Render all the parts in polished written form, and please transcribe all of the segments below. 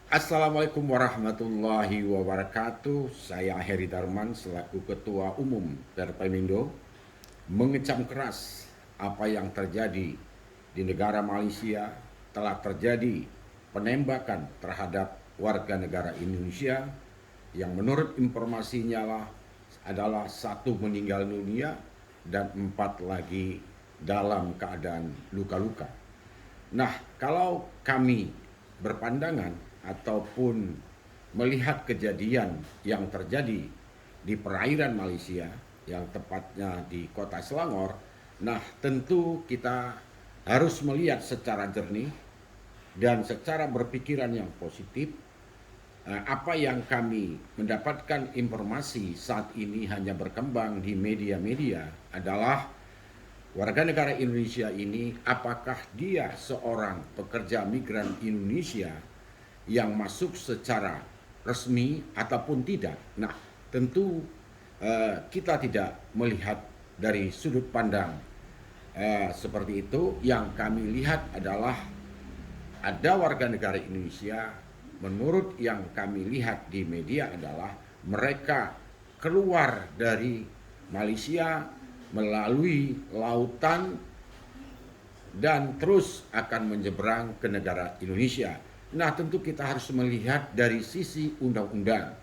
Assalamualaikum warahmatullahi wabarakatuh. Saya Heri Darman selaku Ketua Umum Perpemindo mengecam keras apa yang terjadi di negara Malaysia. Telah terjadi penembakan terhadap warga negara Indonesia yang menurut informasinya adalah satu meninggal dunia dan 4 lagi dalam keadaan luka-luka. Nah, kalau kami berpandangan ataupun melihat kejadian yang terjadi di perairan Malaysia, yang tepatnya di kota Selangor, nah tentu kita harus melihat secara jernih dan secara berpikiran yang positif. Apa yang kami mendapatkan informasi saat ini hanya berkembang di media-media adalah warga negara Indonesia ini, apakah dia seorang pekerja migran Indonesia yang masuk secara resmi ataupun tidak. Nah, tentu kita tidak melihat dari sudut pandang seperti itu. Yang kami lihat adalah ada warga negara Indonesia, menurut yang kami lihat di media adalah mereka keluar dari Malaysia melalui lautan dan terus akan menyeberang ke negara Indonesia. Nah, tentu kita harus melihat dari sisi undang-undang.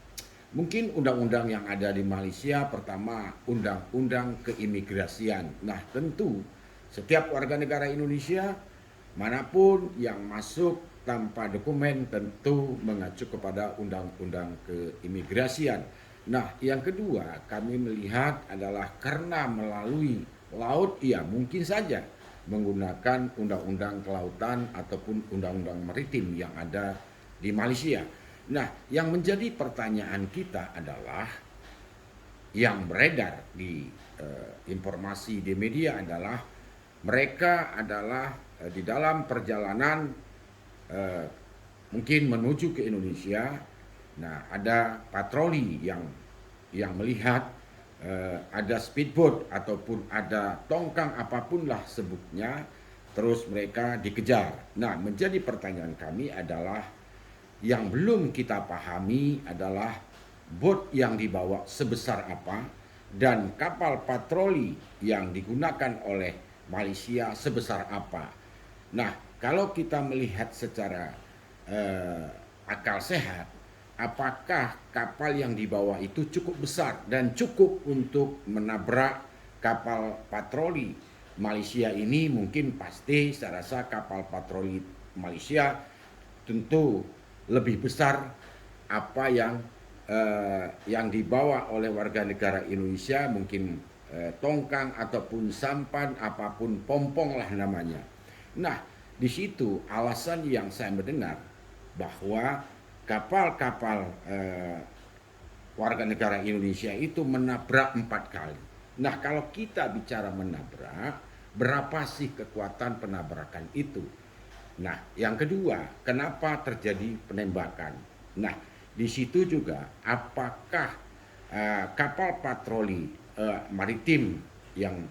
Mungkin undang-undang yang ada di Malaysia, pertama undang-undang keimigrasian. Nah, tentu setiap warga negara Indonesia manapun yang masuk tanpa dokumen tentu mengacu kepada undang-undang keimigrasian. Nah, yang kedua kami melihat adalah karena melalui laut, ya mungkin saja menggunakan undang-undang kelautan ataupun undang-undang maritim yang ada di Malaysia. Nah, yang menjadi pertanyaan kita adalah yang beredar di informasi di media adalah mereka adalah di dalam perjalanan mungkin menuju ke Indonesia. Nah, ada patroli yang melihat ada speedboat ataupun ada tongkang apapun lah sebutnya, terus mereka dikejar. Nah, menjadi pertanyaan kami adalah yang belum kita pahami adalah bot yang dibawa sebesar apa dan kapal patroli yang digunakan oleh Malaysia sebesar apa. Nah, kalau kita melihat secara akal sehat, apakah kapal yang dibawa itu cukup besar dan cukup untuk menabrak kapal patroli Malaysia ini? Mungkin pasti saya rasa kapal patroli Malaysia tentu lebih besar apa yang dibawa oleh warga negara Indonesia, mungkin tongkang ataupun sampan apapun, pompong lah namanya. Nah, di situ alasan yang saya mendengar bahwa kapal-kapal warga negara Indonesia itu menabrak 4 kali. Nah, kalau kita bicara menabrak, berapa sih kekuatan penabrakan itu? Nah, yang kedua, kenapa terjadi penembakan? Nah, di situ juga apakah kapal patroli maritim yang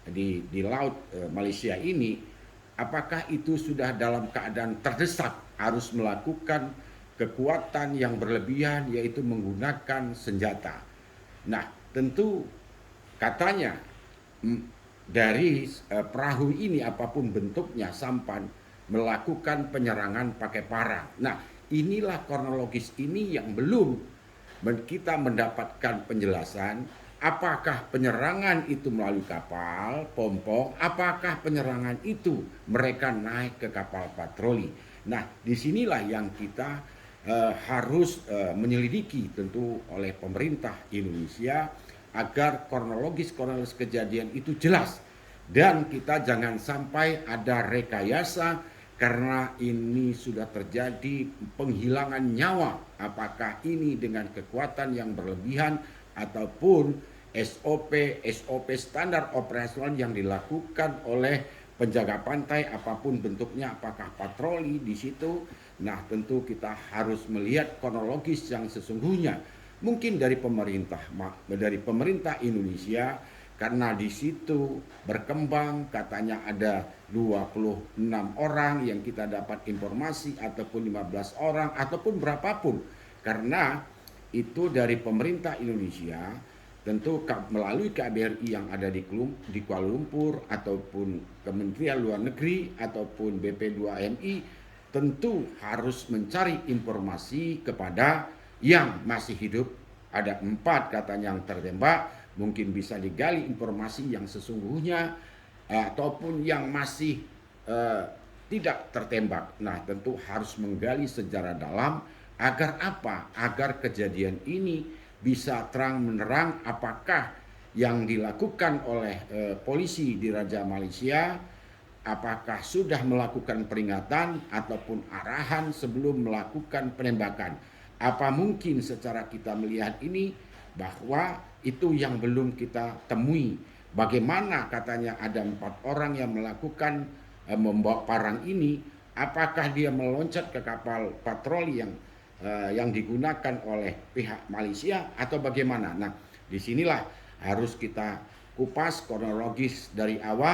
di laut Malaysia ini, apakah itu sudah dalam keadaan terdesak harus melakukan kekuatan yang berlebihan, yaitu menggunakan senjata. Nah, tentu katanya dari perahu ini apapun bentuknya, sampan, melakukan penyerangan pakai parang. Nah, inilah kronologis ini yang belum kita mendapatkan penjelasan. Apakah penyerangan itu melalui kapal, pompong? Apakah penyerangan itu mereka naik ke kapal patroli? Nah, disinilah yang kita harus menyelidiki tentu oleh pemerintah Indonesia agar kronologis kejadian itu jelas dan kita jangan sampai ada rekayasa, karena ini sudah terjadi penghilangan nyawa. Apakah ini dengan kekuatan yang berlebihan ataupun SOP standar operasional yang dilakukan oleh penjaga pantai apapun bentuknya, apakah patroli di situ. Nah, tentu kita harus melihat kronologis yang sesungguhnya. Mungkin dari pemerintah Indonesia karena di situ berkembang katanya ada 26 orang yang kita dapat informasi, ataupun 15 orang ataupun berapapun, karena itu dari pemerintah Indonesia tentu melalui KBRI yang ada di Kuala Lumpur ataupun Kementerian Luar Negeri ataupun BP2MI tentu harus mencari informasi kepada yang masih hidup. Ada 4 katanya yang tertembak, mungkin bisa digali informasi yang sesungguhnya ataupun yang masih tidak tertembak. Nah, tentu harus menggali secara dalam agar apa? Agar kejadian ini bisa terang menerang apakah yang dilakukan oleh polisi di Raja Malaysia, apakah sudah melakukan peringatan ataupun arahan sebelum melakukan penembakan. Apa mungkin secara kita melihat ini bahwa itu yang belum kita temui. Bagaimana katanya ada 4 orang yang melakukan membawa parang ini, apakah dia meloncat ke kapal patroli yang digunakan oleh pihak Malaysia atau bagaimana. Nah, disinilah harus kita kupas kronologis dari awal.